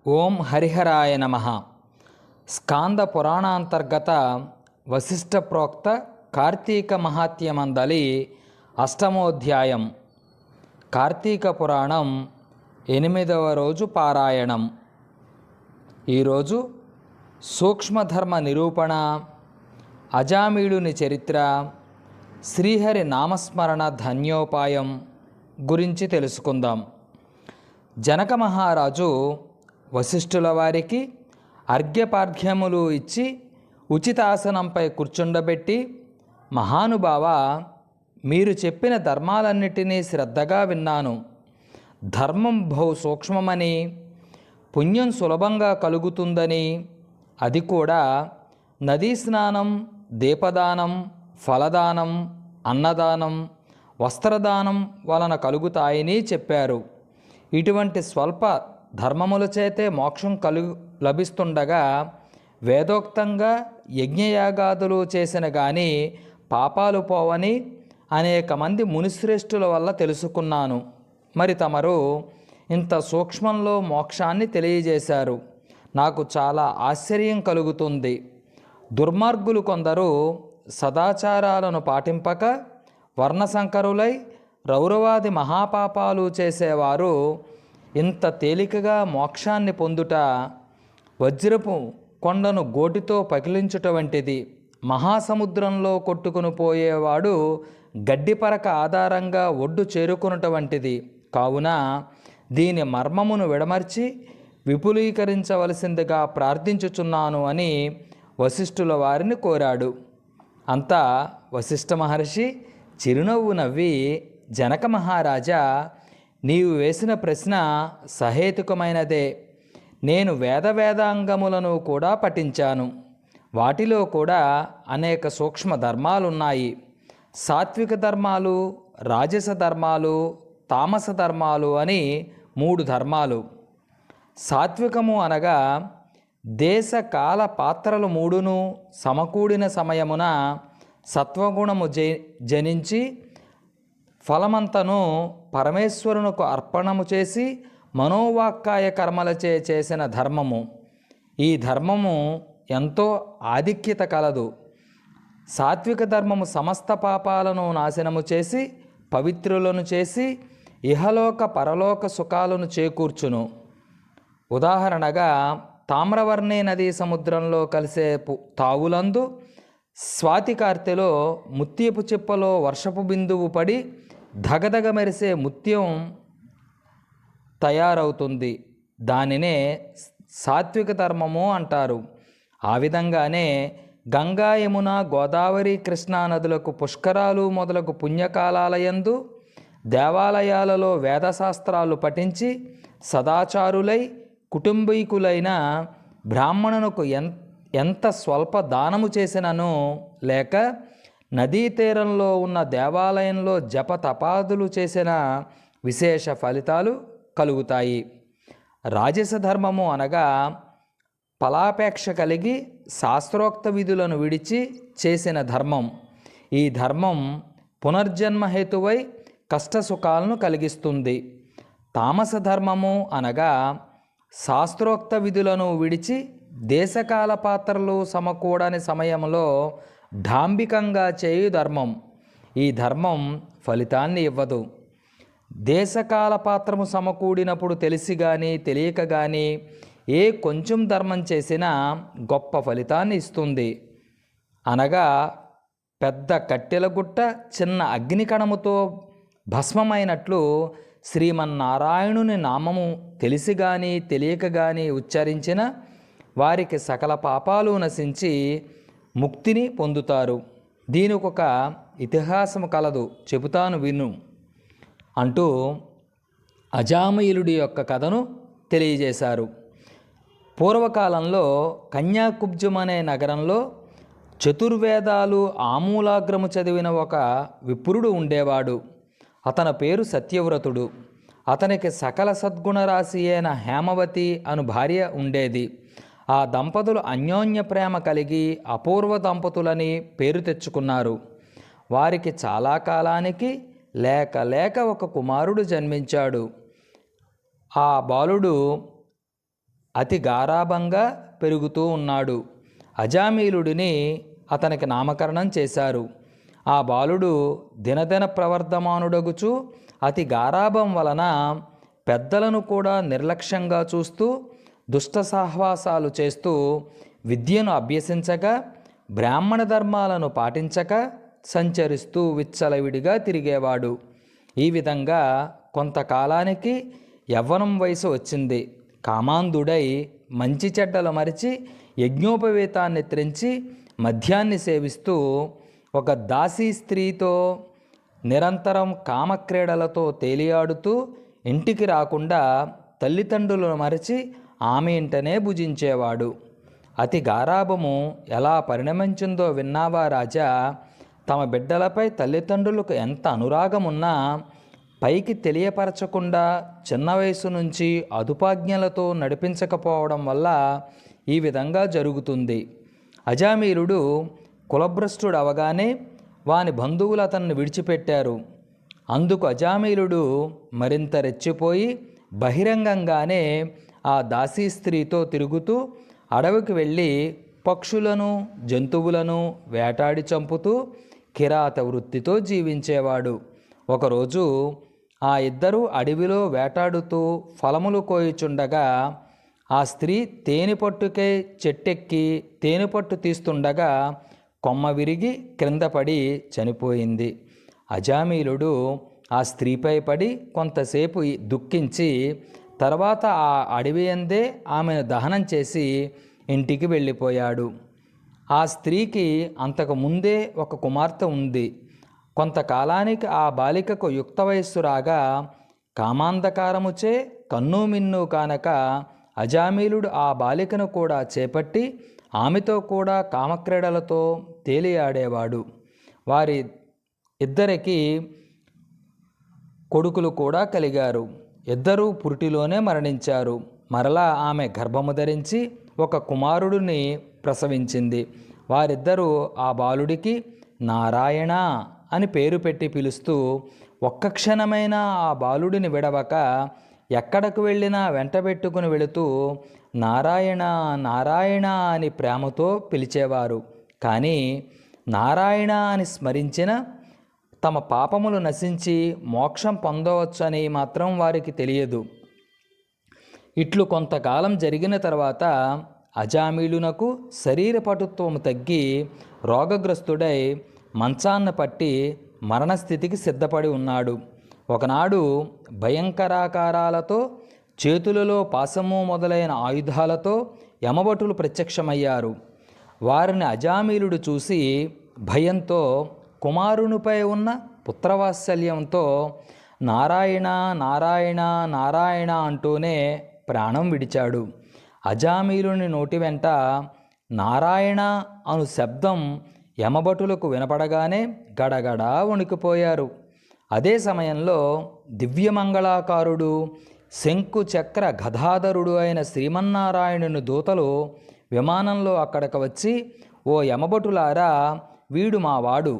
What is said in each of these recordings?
ఓం హరిహరాయ నమః. స్కాంద పురాణాంతర్గత వశిష్ఠ ప్రోక్త కార్తీక మహాత్మ్యమందలి అష్టమోధ్యాయం. కార్తీక పురాణం 8వ రోజు పారాయణం. ఈరోజు సూక్ష్మధర్మ నిరూపణ, అజామీళుని చరిత్ర, శ్రీహరి నామస్మరణ ధన్యోపాయం గురించి తెలుసుకుందాం. జనక మహారాజు వశిష్ఠుల వారికి అర్ఘ్యపార్ఘ్యములు ఇచ్చి ఉచితాసనంపై కూర్చుండబెట్టి, మహానుభావ, మీరు చెప్పిన ధర్మాలన్నిటినీ శ్రద్ధగా విన్నాను. ధర్మం బహు సూక్ష్మమని, పుణ్యం సులభంగా కలుగుతుందని, అది కూడా నదీ స్నానం, దీపదానం, ఫలదానం, అన్నదానం, వస్త్రదానం వలన కలుగుతాయని చెప్పారు. ఇటువంటి స్వల్ప ధర్మముల చేతే మోక్షం లభిస్తుండగా వేదోక్తంగా యజ్ఞయాగాదులు చేసిన గాని పాపాలు పోవని అనేక మంది మునిశ్రేష్ఠుల వల్ల తెలుసుకున్నాను. మరి తమరు ఇంత సూక్ష్మంలో మోక్షాన్ని తెలియజేశారు. నాకు చాలా ఆశ్చర్యం కలుగుతుంది. దుర్మార్గులు కొందరు సదాచారాలను పాటింపక వర్ణసంకరులై రౌరవాది మహాపాపాలు చేసేవారు ఇంత తేలికగా మోక్షాన్ని పొందుట వజ్రపు కొండను గోటితో పకిలించుట వంటిది. మహాసముద్రంలో కొట్టుకుని పోయేవాడు గడ్డిపరక ఆధారంగా ఒడ్డు చేరుకునుట వంటిది. కావున దీని మర్మమును విడమర్చి విపులీకరించవలసిందిగా ప్రార్థించుచున్నాను అని వశిష్ఠుల వారిని కోరాడు. అంతా వశిష్ఠ మహర్షి చిరునవ్వు నవ్వి, జనక మహారాజా, నీవు వేసిన ప్రశ్న సహేతుకమైనదే. నేను వేదాంగములను కూడా పఠించాను. వాటిలో కూడా అనేక సూక్ష్మ ధర్మాలున్నాయి. సాత్విక ధర్మాలు, రాజస ధర్మాలు, తామస ధర్మాలు అని 3 ధర్మాలు. సాత్వికము అనగా దేశ కాల పాత్రలు 3ను సమకూడిన సమయమున సత్వగుణము జనించి ఫలమంతను పరమేశ్వరునకు అర్పణము చేసి మనోవాక్కాయ కర్మలచే చేసిన ధర్మము. ఈ ధర్మము ఎంతో ఆధిక్యత కలదు. సాత్విక ధర్మము సమస్త పాపాలను నాశనము చేసి పవిత్రులను చేసి ఇహలోక పరలోక సుఖాలను చేకూర్చును. ఉదాహరణగా తామ్రవర్ణి నదీ సముద్రంలో కలిసే తావులందు స్వాతి కార్తెలో ముత్యపు చిప్పలో వర్షపు బిందువు పడి ధగధగ మెరిసే ముత్యం తయారవుతుంది. దానినే సాత్విక ధర్మము అంటారు. ఆ విధంగానే గంగా, యమున, గోదావరి, కృష్ణా నదులకు పుష్కరాలు మొదలగు పుణ్యకాలాలయందు దేవాలయాలలో వేదశాస్త్రాలు పఠించి సదాచారులై కుటుంబీకులైన బ్రాహ్మణునకు ఎంత స్వల్ప దానము చేసినను, లేక నదీ తీరంలో ఉన్న దేవాలయంలో జప తపాదులు చేసిన విశేష ఫలితాలు కలుగుతాయి. రాజస ధర్మము అనగా ఫలాపేక్ష కలిగి శాస్త్రోక్త విధులను విడిచి చేసిన ధర్మం. ఈ ధర్మం పునర్జన్మ హేతువై కష్టసుఖాలను కలిగిస్తుంది. తామస ధర్మము అనగా శాస్త్రోక్త విధులను విడిచి దేశకాల పాత్రలు సమకూడని సమయంలో డాంబికంగా చేయు ధర్మం. ఈ ధర్మం ఫలితాన్ని ఇవ్వదు. దేశకాల పాత్రము సమకూడినప్పుడు తెలిసి కానీ తెలియక కానీ ఏ కొంచెం ధర్మం చేసినా గొప్ప ఫలితాన్ని ఇస్తుంది. అనగా పెద్ద కట్టెల గుట్ట చిన్న అగ్నికణముతో భస్మమైనట్లు శ్రీమన్నారాయణుని నామము తెలిసి కానీ తెలియక కానీ ఉచ్చరించిన వారికి సకల పాపాలు నశించి ముక్తిని పొందుతారు. దీనికొక ఇతిహాసము కలదు, చెబుతాను విను అంటూ అజామీలుడి యొక్క కథను తెలియజేశారు. పూర్వకాలంలో కన్యాకుబ్జం అనే నగరంలో చతుర్వేదాలు ఆమూలాగ్రము చదివిన ఒక విప్రుడు ఉండేవాడు. అతని పేరు సత్యవ్రతుడు. అతనికి సకల సద్గుణరాశి అయిన హేమవతి అను భార్య ఉండేది. ఆ దంపతులు అన్యోన్య ప్రేమ కలిగి అపూర్వ దంపతులని పేరు తెచ్చుకున్నారు. వారికి చాలా కాలానికి లేక ఒక కుమారుడు జన్మించాడు. ఆ బాలుడు అతి గారాభంగా పెరుగుతూ ఉన్నాడు. అజామీలుడిని అతనికి నామకరణం చేశారు. ఆ బాలుడు దినదిన ప్రవర్ధమానుడగుచు అతి గారాభం వలన పెద్దలను కూడా నిర్లక్ష్యంగా చూస్తూ దుష్ట సహవాసాలు చేస్తూ విద్యను అభ్యసించక బ్రాహ్మణ ధర్మాలను పాటించక సంచరిస్తూ విచ్చలవిడిగా తిరిగేవాడు. ఈ విధంగా కొంతకాలానికి యవ్వనం వయసు వచ్చింది. కామాంధుడై మంచి చెడ్డలు మరిచి యజ్ఞోపవీతాన్ని త్రెంచి మద్యాన్ని సేవిస్తూ ఒక దాసీ స్త్రీతో నిరంతరం కామక్రీడలతో తేలియాడుతూ ఇంటికి రాకుండా తల్లిదండ్రులను మరచి ఆమె ఇంటనే భుజించేవాడు. అతి గారాభము ఎలా పరిణమించిందో విన్నావా రాజా? తమ బిడ్డలపై తల్లిదండ్రులకు ఎంత అనురాగమున్నా పైకి తెలియపరచకుండా చిన్న వయసు నుంచి అదుపాజ్ఞలతో నడిపించకపోవడం వల్ల ఈ విధంగా జరుగుతుంది. అజామీలుడు కులభ్రష్టుడు అవగానే వాని బంధువులు అతన్ని విడిచిపెట్టారు. అందుకు అజామీలుడు మరింత రెచ్చిపోయి బహిరంగంగానే ఆ దాసీ స్త్రీతో తిరుగుతూ అడవికి వెళ్ళి పక్షులను జంతువులను వేటాడి చంపుతూ కిరాత వృత్తితో జీవించేవాడు. ఒకరోజు ఆ ఇద్దరు అడవిలో వేటాడుతూ ఫలములు కోయుచుండగా ఆ స్త్రీ తేనెపట్టుకై చెట్టెక్కి తేనెపట్టు తీస్తుండగా కొమ్మ విరిగి క్రింద పడి చనిపోయింది. అజామీలుడు ఆ స్త్రీపై పడి కొంతసేపు దుఃఖించి తర్వాత ఆ అడవి అందే ఆమెను దహనం చేసి ఇంటికి వెళ్ళిపోయాడు. ఆ స్త్రీకి అంతకు ముందే ఒక కుమార్తె ఉంది. కొంతకాలానికి ఆ బాలికకు యుక్త వయస్సు రాగా కామాంధకారముచే కన్ను మిన్ను కానక అజామీలుడు ఆ బాలికను కూడా చేపట్టి ఆమెతో కూడా కామక్రీడలతో తేలియాడేవాడు. వారి ఇద్దరికి కొడుకులు కూడా కలిగారు. ఇద్దరూ పురిటిలోనే మరణించారు. మరలా ఆమె గర్భము ధరించి ఒక కుమారుడిని ప్రసవించింది. వారిద్దరూ ఆ బాలుడికి నారాయణ అని పేరు పెట్టి పిలుస్తూ ఒక్క క్షణమైనా ఆ బాలుడిని విడవక ఎక్కడకు వెళ్ళినా వెంటబెట్టుకుని వెళుతూ నారాయణ నారాయణ అని ప్రేమతో పిలిచేవారు. కానీ నారాయణ అని స్మరించిన తమ పాపములు నశించి మోక్షం పొందవచ్చని మాత్రం వారికి తెలియదు. ఇట్లు కొంతకాలం జరిగిన తర్వాత అజామీలునకు శరీర పటుత్వము తగ్గి రోగగ్రస్తుడై మంచాన్న పట్టి మరణస్థితికి సిద్ధపడి ఉన్నాడు. ఒకనాడు భయంకరాకారాలతో చేతులలో పాశము మొదలైన ఆయుధాలతో యమభటులు ప్రత్యక్షమయ్యారు. వారిని అజామీలుడు చూసి భయంతో కుమారునిపై ఉన్న పుత్రవాత్సల్యంతో నారాయణ నారాయణ నారాయణ అంటూనే ప్రాణం విడిచాడు. అజామీలుని నోటి వెంట నారాయణ అను శబ్దం యమభటులకు వినపడగానే గడగడా వణికిపోయారు. అదే సమయంలో దివ్యమంగళాకారుడు శంకు చక్ర గదాధరుడు అయిన శ్రీమన్నారాయణుని దూతలు విమానంలో అక్కడికి వచ్చి, ఓ యమభటులారా, వీడు మావాడు,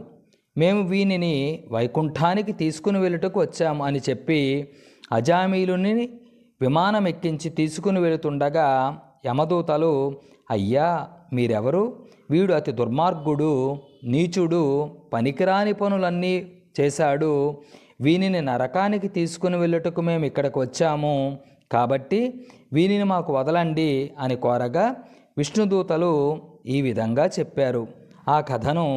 మేము వీనిని వైకుంఠానికి తీసుకుని వెళ్ళుటకు వచ్చాము అని చెప్పి అజామీలుని విమానం ఎక్కించి తీసుకుని వెళుతుండగా యమదూతలు, అయ్యా మీరెవరు? వీడు అతి దుర్మార్గుడు, నీచుడు, పనికిరాని పనులన్నీ చేశాడు. వీనిని నరకానికి తీసుకుని వెళ్ళుటకు మేము ఇక్కడికి వచ్చాము. కాబట్టి వీనిని మాకు వదలండి అని కోరగా విష్ణుదూతలు ఈ విధంగా చెప్పారు. ఆ కథను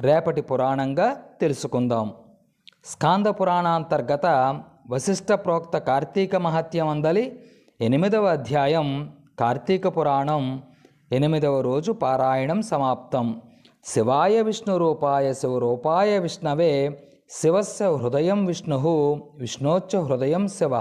రేపటి పురాణంగా తెలుసుకుందాం. స్కాంద పురాణాంతర్గత వశిష్ఠ ప్రోక్త కార్తీక మహత్యం అందలి 8వ అధ్యాయం కార్తీక పురాణం 8వ రోజు పారాయణం సమాప్తం. శివాయ విష్ణురూపాయ శివరూపాయ విష్ణవే శివస్య హృదయం విష్ణు విష్ణోచ్చ హృదయం శివ.